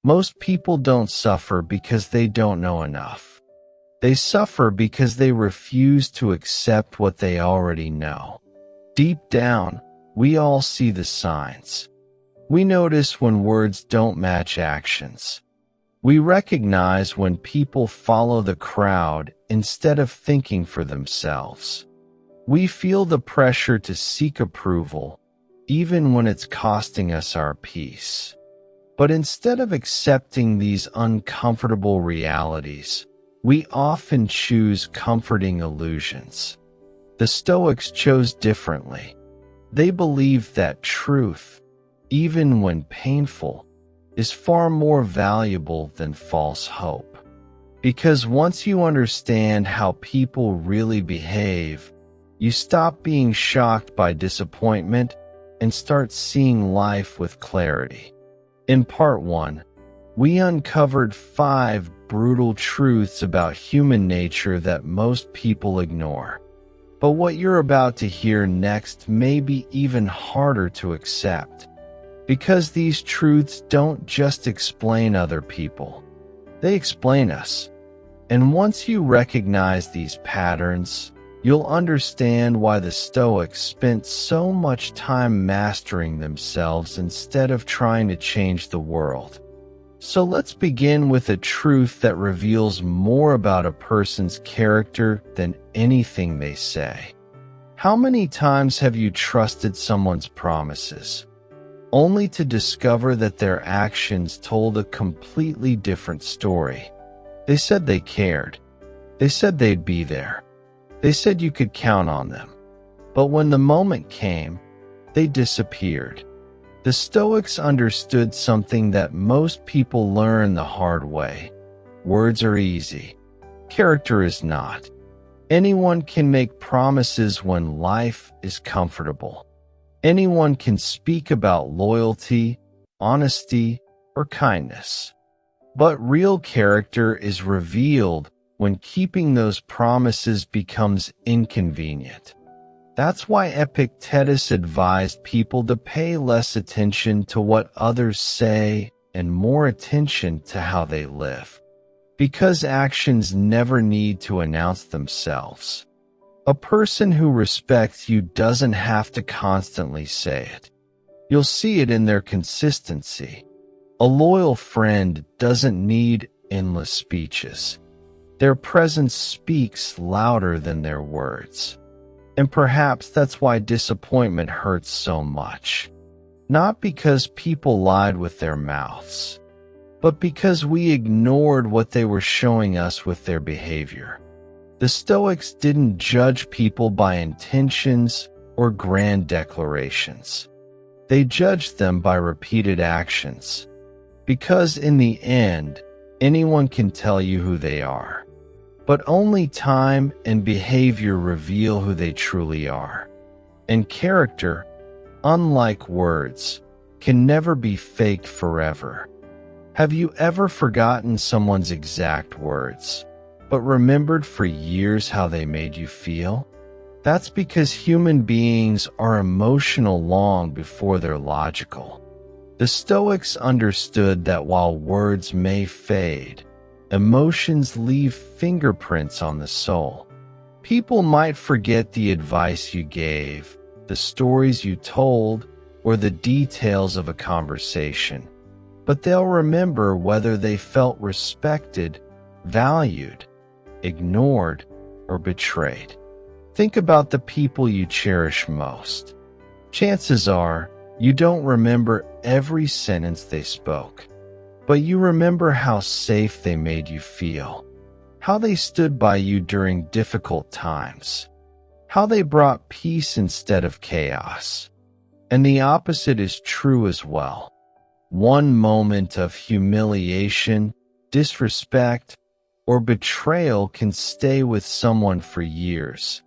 Most people don't suffer because they don't know enough. They suffer because they refuse to accept what they already know. Deep down, we all see the signs. We notice when words don't match actions. We recognize when people follow the crowd instead of thinking for themselves. We feel the pressure to seek approval, even when it's costing us our peace. But instead of accepting these uncomfortable realities, we often choose comforting illusions. The Stoics chose differently. They believed that truth, even when painful, is far more valuable than false hope. Because once you understand how people really behave, you stop being shocked by disappointment and start seeing life with clarity. In part 1, we uncovered 5 brutal truths about human nature that most people ignore. But what you're about to hear next may be even harder to accept. Because these truths don't just explain other people, they explain us. And once you recognize these patterns, you'll understand why the Stoics spent so much time mastering themselves instead of trying to change the world. So let's begin with a truth that reveals more about a person's character than anything they say. How many times have you trusted someone's promises, only to discover that their actions told a completely different story? They said they cared. They said they'd be there. They said you could count on them. But when the moment came, they disappeared. The Stoics understood something that most people learn the hard way. Words are easy. Character is not. Anyone can make promises when life is comfortable. Anyone can speak about loyalty, honesty, or kindness. But real character is revealed when keeping those promises becomes inconvenient. That's why Epictetus advised people to pay less attention to what others say and more attention to how they live. Because actions never need to announce themselves. A person who respects you doesn't have to constantly say it. You'll see it in their consistency. A loyal friend doesn't need endless speeches. Their presence speaks louder than their words. And perhaps that's why disappointment hurts so much. Not because people lied with their mouths, but because we ignored what they were showing us with their behavior. The Stoics didn't judge people by intentions or grand declarations. They judged them by repeated actions. Because in the end, anyone can tell you who they are. But only time and behavior reveal who they truly are. And character, unlike words, can never be faked forever. Have you ever forgotten someone's exact words, but remembered for years how they made you feel? That's because human beings are emotional long before they're logical. The Stoics understood that while words may fade, emotions leave fingerprints on the soul. People might forget the advice you gave, the stories you told, or the details of a conversation, but they'll remember whether they felt respected, valued, ignored, or betrayed. Think about the people you cherish most. Chances are, you don't remember every sentence they spoke, but you remember how safe they made you feel, how they stood by you during difficult times, how they brought peace instead of chaos. And the opposite is true as well. One moment of humiliation, disrespect, or betrayal can stay with someone for years,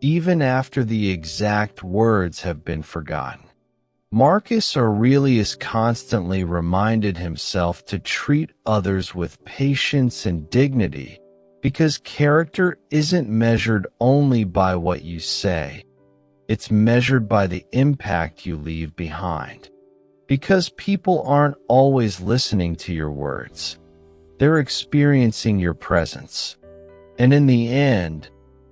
even after the exact words have been forgotten. Marcus Aurelius constantly reminded himself to treat others with patience and dignity, because character isn't measured only by what you say. It's measured by the impact you leave behind. Because people aren't always listening to your words. They're experiencing your presence. And in the end,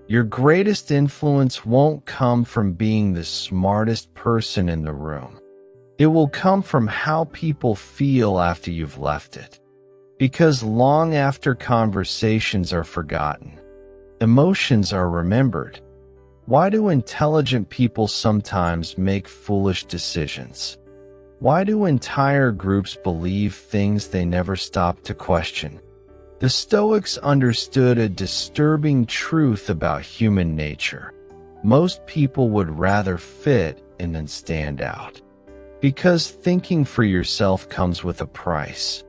your greatest influence won't come from being the smartest person in the room. It will come from how people feel after you've left it. Because long after conversations are forgotten, emotions are remembered. Why do intelligent people sometimes make foolish decisions? Why do entire groups believe things they never stop to question? The Stoics understood a disturbing truth about human nature. Most people would rather fit in than stand out. Because thinking for yourself comes with a price.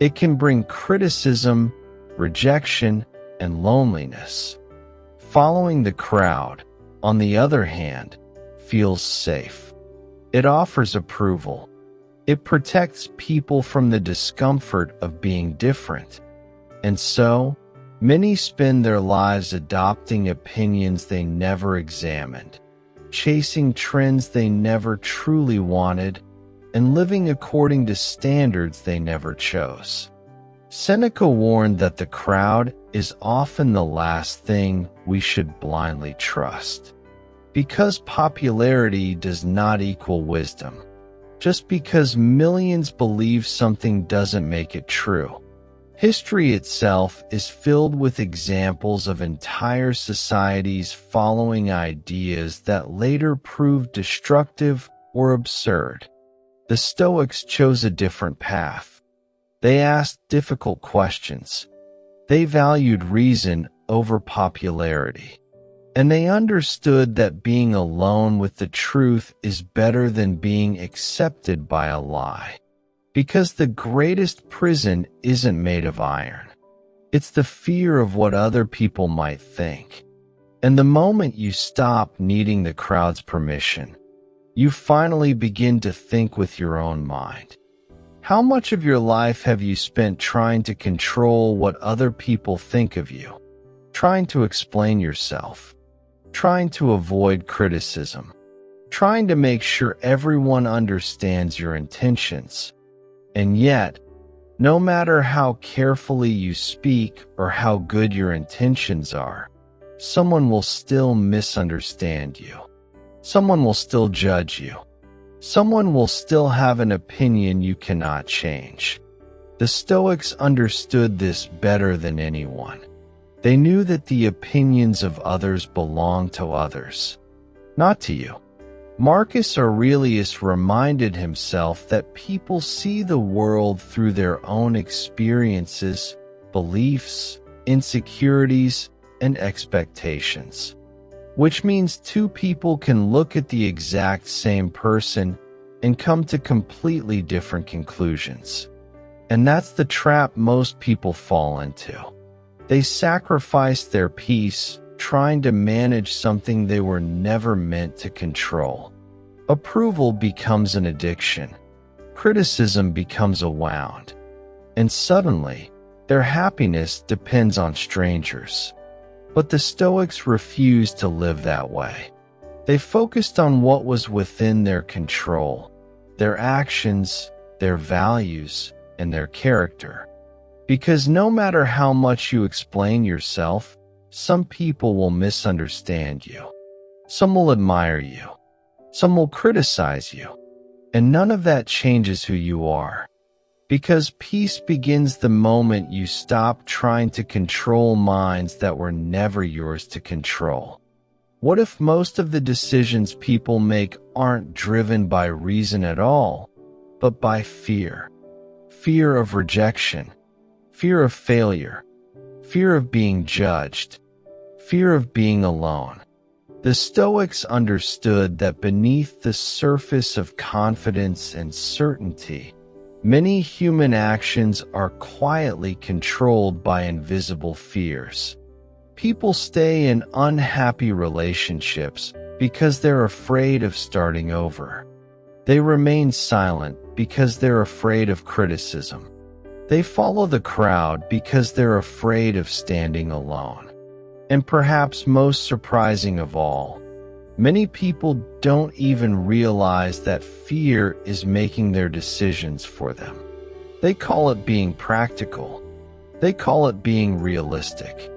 It can bring criticism, rejection, and loneliness. Following the crowd, on the other hand, feels safe. It offers approval. It protects people from the discomfort of being different. And so, many spend their lives adopting opinions they never examined, chasing trends they never truly wanted, and living according to standards they never chose. Seneca warned that the crowd is often the last thing we should blindly trust. Because popularity does not equal wisdom. Just because millions believe something doesn't make it true. History itself is filled with examples of entire societies following ideas that later proved destructive or absurd. The Stoics chose a different path. They asked difficult questions. They valued reason over popularity. And they understood that being alone with the truth is better than being accepted by a lie. Because the greatest prison isn't made of iron. It's the fear of what other people might think. And the moment you stop needing the crowd's permission, you finally begin to think with your own mind. How much of your life have you spent trying to control what other people think of you? Trying to explain yourself? Trying to avoid criticism? Trying to make sure everyone understands your intentions? And yet, no matter how carefully you speak or how good your intentions are, someone will still misunderstand you. Someone will still judge you. Someone will still have an opinion you cannot change. The Stoics understood this better than anyone. They knew that the opinions of others belong to others, not to you. Marcus Aurelius reminded himself that people see the world through their own experiences, beliefs, insecurities, and expectations. Which means two people can look at the exact same person and come to completely different conclusions. And that's the trap most people fall into. They sacrifice their peace trying to manage something they were never meant to control. Approval becomes an addiction. Criticism becomes a wound. And suddenly, their happiness depends on strangers. But the Stoics refused to live that way. They focused on what was within their control, their actions, their values, and their character. Because no matter how much you explain yourself, some people will misunderstand you. Some will admire you. Some will criticize you. And none of that changes who you are. Because peace begins the moment you stop trying to control minds that were never yours to control. What if most of the decisions people make aren't driven by reason at all, but by fear? Fear of rejection, fear of failure, fear of being judged, fear of being alone. The Stoics understood that beneath the surface of confidence and certainty, many human actions are quietly controlled by invisible fears. People stay in unhappy relationships because they're afraid of starting over. They remain silent because they're afraid of criticism. They follow the crowd because they're afraid of standing alone. And perhaps most surprising of all, Many people don't even realize that fear is making their decisions for them. They call it being practical. They call it being realistic.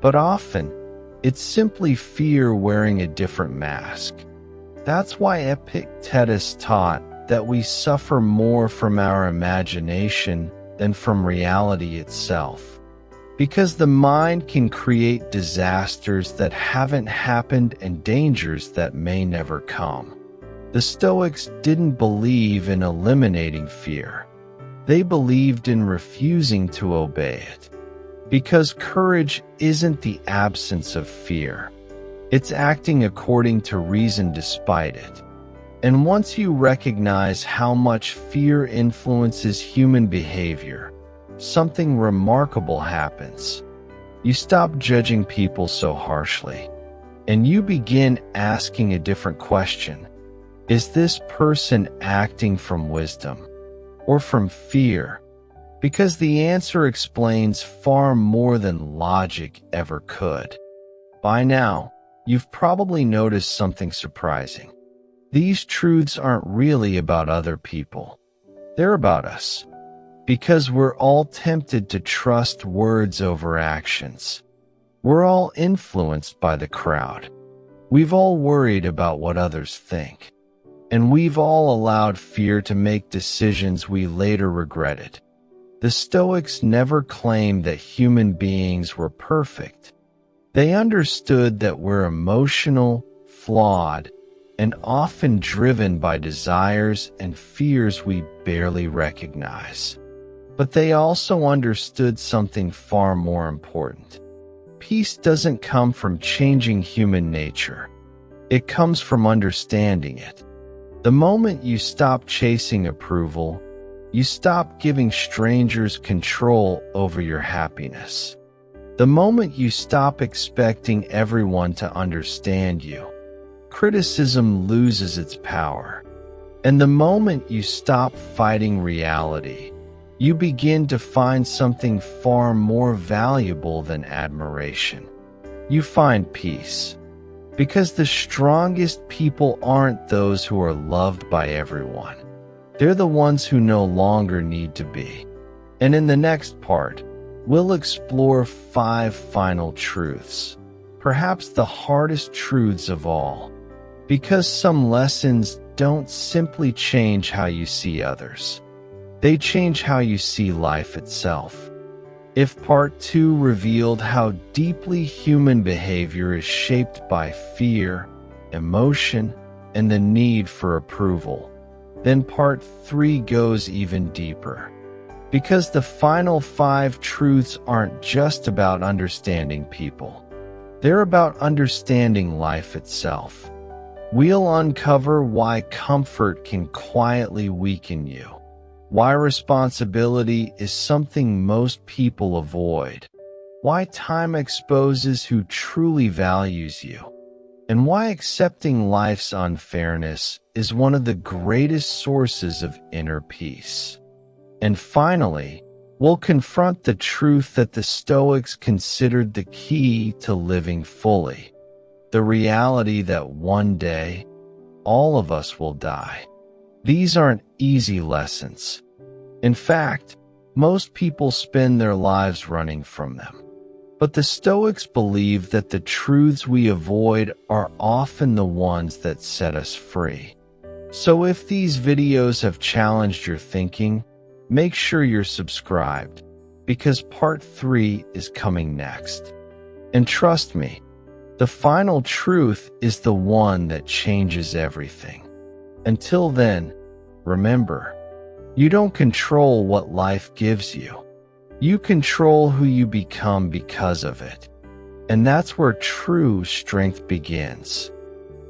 But often, it's simply fear wearing a different mask. That's why Epictetus taught that we suffer more from our imagination than from reality itself. Because the mind can create disasters that haven't happened and dangers that may never come. The Stoics didn't believe in eliminating fear. They believed in refusing to obey it. Because courage isn't the absence of fear. It's acting according to reason despite it. And once you recognize how much fear influences human behavior, something remarkable happens. You stop judging people so harshly, and you begin asking a different question. Is this person acting from wisdom or from fear? Because the answer explains far more than logic ever could. By now, you've probably noticed something surprising. These truths aren't really about other people. They're about us. Because we're all tempted to trust words over actions. We're all influenced by the crowd. We've all worried about what others think. And we've all allowed fear to make decisions we later regretted. The Stoics never claimed that human beings were perfect. They understood that we're emotional, flawed, and often driven by desires and fears we barely recognize. But they also understood something far more important. Peace doesn't come from changing human nature. It comes from understanding it. The moment you stop chasing approval, you stop giving strangers control over your happiness. The moment you stop expecting everyone to understand you, criticism loses its power. And the moment you stop fighting reality, you begin to find something far more valuable than admiration. You find peace. Because the strongest people aren't those who are loved by everyone. They're the ones who no longer need to be. And in the next part, we'll explore 5 final truths. Perhaps the hardest truths of all. Because some lessons don't simply change how you see others. They change how you see life itself. If part 2 revealed how deeply human behavior is shaped by fear, emotion, and the need for approval, then part 3 goes even deeper. Because the final 5 truths aren't just about understanding people. They're about understanding life itself. We'll uncover why comfort can quietly weaken you. Why responsibility is something most people avoid. Why time exposes who truly values you. And why accepting life's unfairness is one of the greatest sources of inner peace. And finally, we'll confront the truth that the Stoics considered the key to living fully. The reality that one day, all of us will die. These aren't easy lessons. In fact, most people spend their lives running from them. But the Stoics believe that the truths we avoid are often the ones that set us free. So if these videos have challenged your thinking, make sure you're subscribed, because part 3 is coming next. And trust me, the final truth is the one that changes everything. Until then, remember, you don't control what life gives you. You control who you become because of it. And that's where true strength begins.